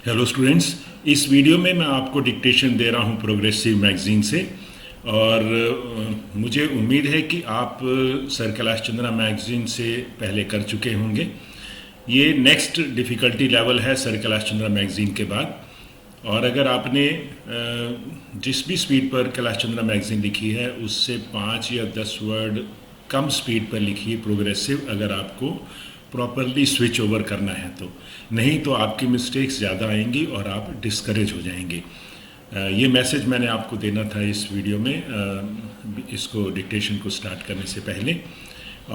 Hello students, इस video में मैं आपको डिक्टेशन दे रहा हूं प्रोग्रेसिव मैगजीन से। और मुझे उम्मीद है कि आप सर कैलाश चंद्रा मैगजीन से पहले कर चुके होंगे। ये नेक्स्ट डिफ़िकल्टी लेवल है सर कैलाश चंद्रा मैगजीन के बाद। और अगर आपने जिस भी स्पीड पर कैलाश चंद्रा मैगजीन लिखी है उससे 5 या 10 वर्ड कम स्पीड पर लिखिए प्रोग्रेसिव, अगर आपको प्रॉपरली स्विच ओवर करना है तो। नहीं तो आपकी मिस्टेक्स ज़्यादा आएंगी और आप डिस्करेज हो जाएंगे। ये मैसेज मैंने आपको देना था इस वीडियो में, इसको डिक्टेशन को स्टार्ट करने से पहले।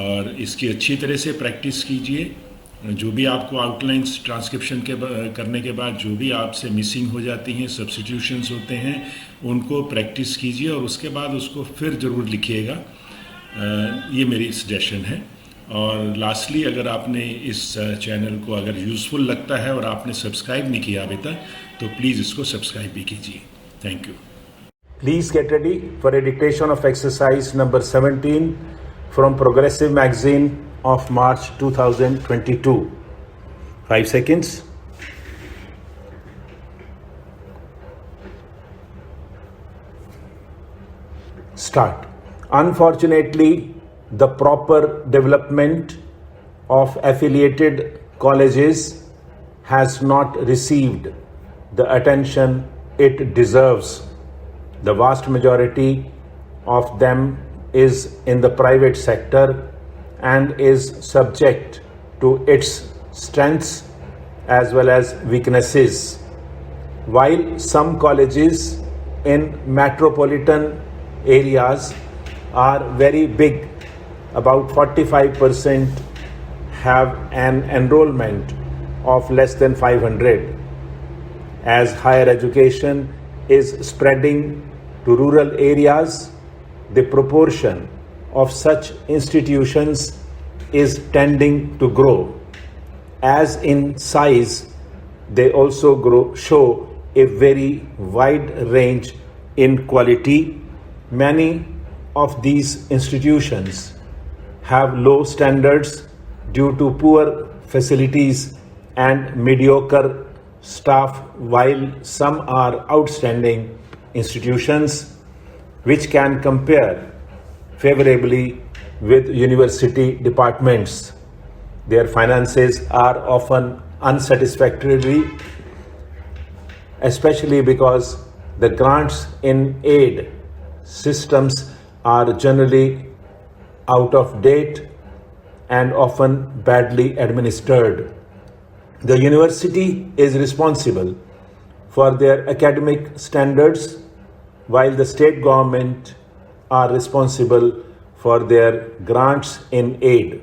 और इसकी अच्छी तरह से प्रैक्टिस कीजिए। जो भी आपको आउटलाइंस ट्रांसक्रिप्शन करने के बाद जो भी आपसे मिसिंग हो जाती हैं, सब्स्टिट्यूशंस होते हैं, उनको प्रैक्टिस कीजिए और उसके बाद उसको फिर ज़रूर लिखिएगा। ये मेरी सजेशन है। और लास्टली, अगर आपने इस चैनल को अगर यूज़फुल लगता है और आपने सब्सक्राइब नहीं किया अभी तक, तो प्लीज़ इसको सब्सक्राइब भी कीजिए। Thank you. Please get ready for a dictation of exercise number 17 from Progressive Magazine of March 2022. 5 seconds. Start. Unfortunately, the proper development of affiliated colleges has not received the attention it deserves. The vast majority of them is in the private sector and is subject to its strengths as well as weaknesses. While some colleges in metropolitan areas are very big, about 45% have an enrollment of less than 500. As higher education is spreading to rural areas, the proportion of such institutions is tending to grow. As in size, they also show a very wide range in quality. Many of these institutions have low standards due to poor facilities and mediocre staff, while some are outstanding institutions which can compare favorably with university departments. Their finances are often unsatisfactory, especially because the grants in aid systems are generally out of date and often badly administered. The university is responsible for their academic standards, while the state government are responsible for their grants in aid.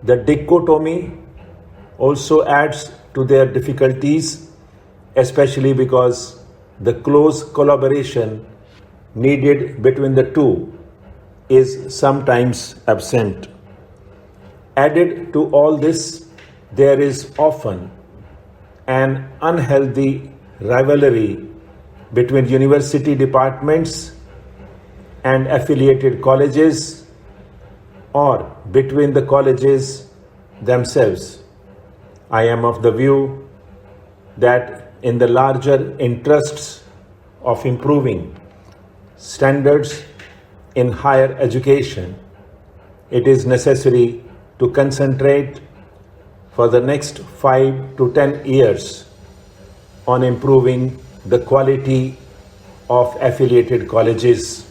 The dichotomy also adds to their difficulties, especially because the close collaboration needed between the two is sometimes absent. Added to all this, there is often an unhealthy rivalry between university departments and affiliated colleges, or between the colleges themselves. I am of the view that in the larger interests of improving standards in higher education, it is necessary to concentrate for the next 5 to 10 years on improving the quality of affiliated colleges.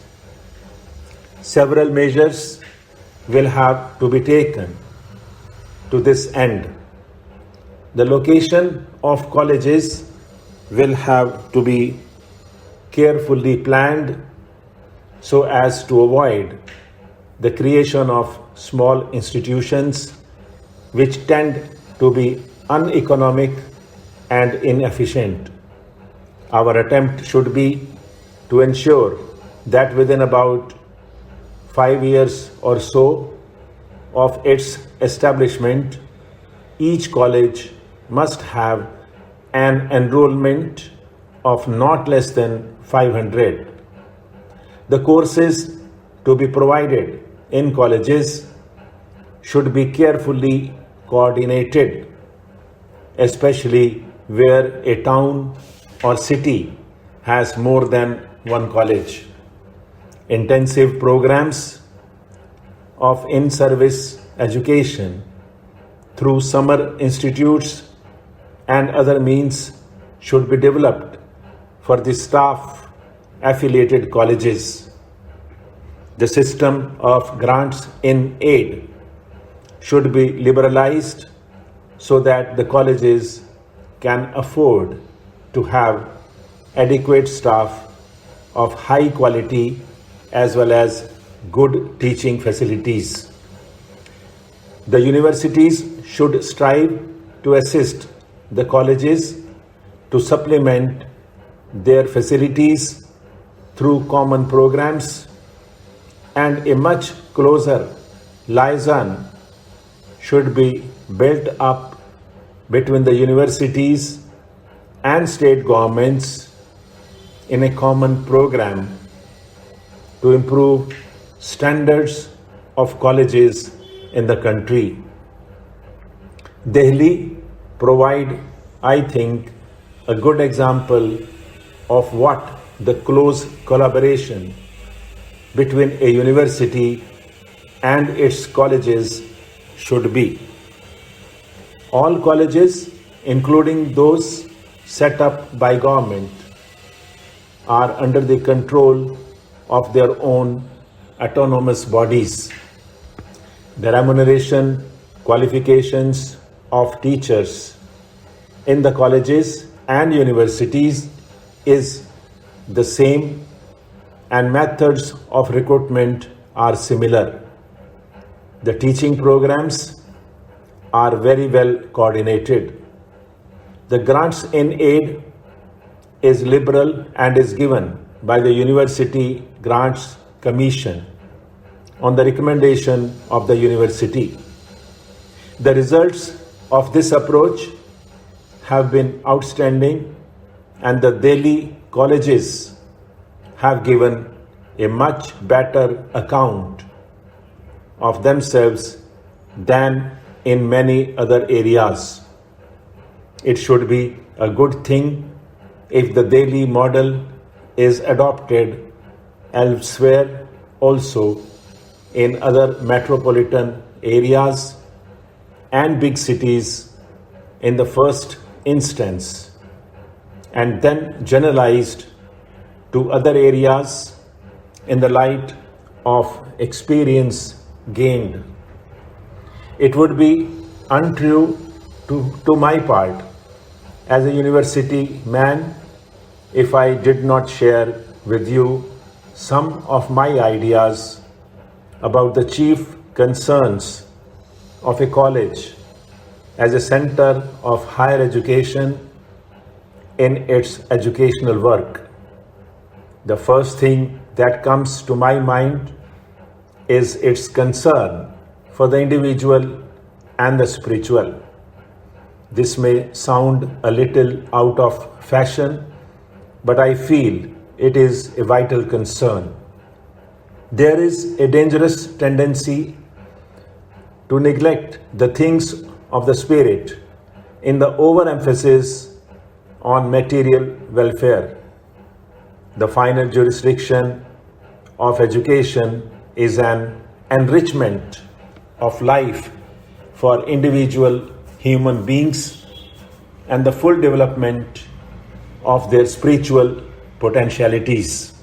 Several measures will have to be taken to this end. The location of colleges will have to be carefully planned so as to avoid the creation of small institutions which tend to be uneconomic and inefficient. Our attempt should be to ensure that within about 5 years or so of its establishment, each college must have an enrollment of not less than 500. The courses to be provided in colleges should be carefully coordinated, especially where a town or city has more than one college. Intensive programs of in-service education through summer institutes and other means should be developed for the staff affiliated colleges. The system of grants in aid should be liberalized so that the colleges can afford to have adequate staff of high quality as well as good teaching facilities. The universities should strive to assist the colleges to supplement their facilities through common programs, and a much closer liaison should be built up between the universities and state governments in a common program to improve standards of colleges in the country. Delhi provide, I think, a good example of what the close collaboration between a university and its colleges should be. All colleges, including those set up by government, are under the control of their own autonomous bodies. The remuneration, qualifications of teachers in the colleges and universities is the same, and methods of recruitment are similar. The teaching programs are very well coordinated. The grants in aid is liberal and is given by the University Grants Commission on the recommendation of the university. The results of this approach have been outstanding, and the Delhi colleges have given a much better account of themselves than in many other areas. It should be a good thing if the Delhi model is adopted elsewhere also in other metropolitan areas and big cities in the first instance, and then generalized to other areas in the light of experience gained. It would be untrue to my part as a university man if I did not share with you some of my ideas about the chief concerns of a college as a center of higher education in its educational work. The first thing that comes to my mind is its concern for the individual and the spiritual. This may sound a little out of fashion, but I feel it is a vital concern. There is a dangerous tendency to neglect the things of the spirit in the overemphasis on material welfare. The final jurisdiction of education is an enrichment of life for individual human beings and the full development of their spiritual potentialities.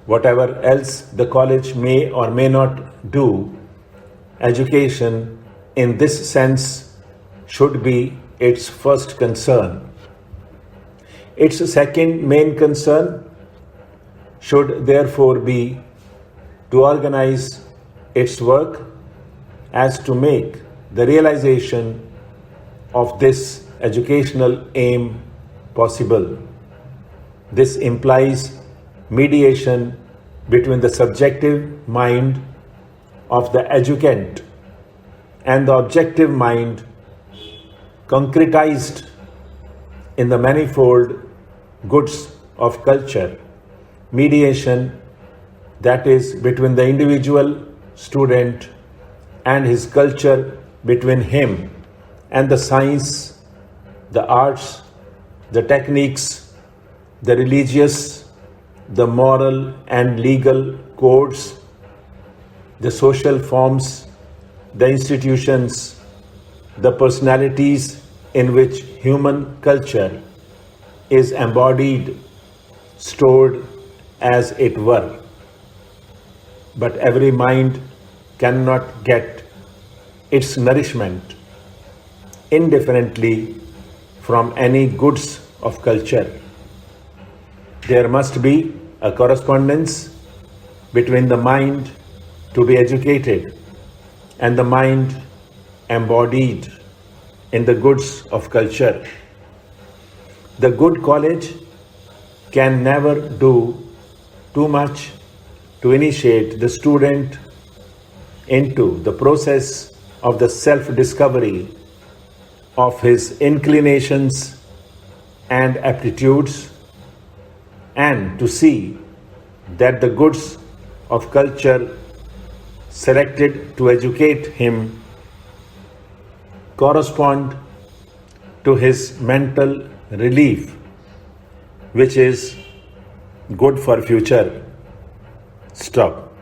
Whatever else the college may or may not do, education in this sense should be its first concern. Its second main concern should therefore be to organize its work as to make the realization of this educational aim possible. This implies mediation between the subjective mind of the educand and the objective mind concretized in the manifold goods of culture. Mediation that is between the individual student and his culture, between him and the science the arts, the techniques, the religious, the moral and legal codes, the social forms, the institutions, the personalities in which human culture is embodied, stored as it were. But every mind cannot get its nourishment indifferently from any goods of culture. There must be a correspondence between the mind to be educated and the mind embodied in the goods of culture. The good college can never do too much to initiate the student into the process of the self-discovery of his inclinations and aptitudes, and to see that the goods of culture selected to educate him correspond to his mental relief, which is good for future. Stop.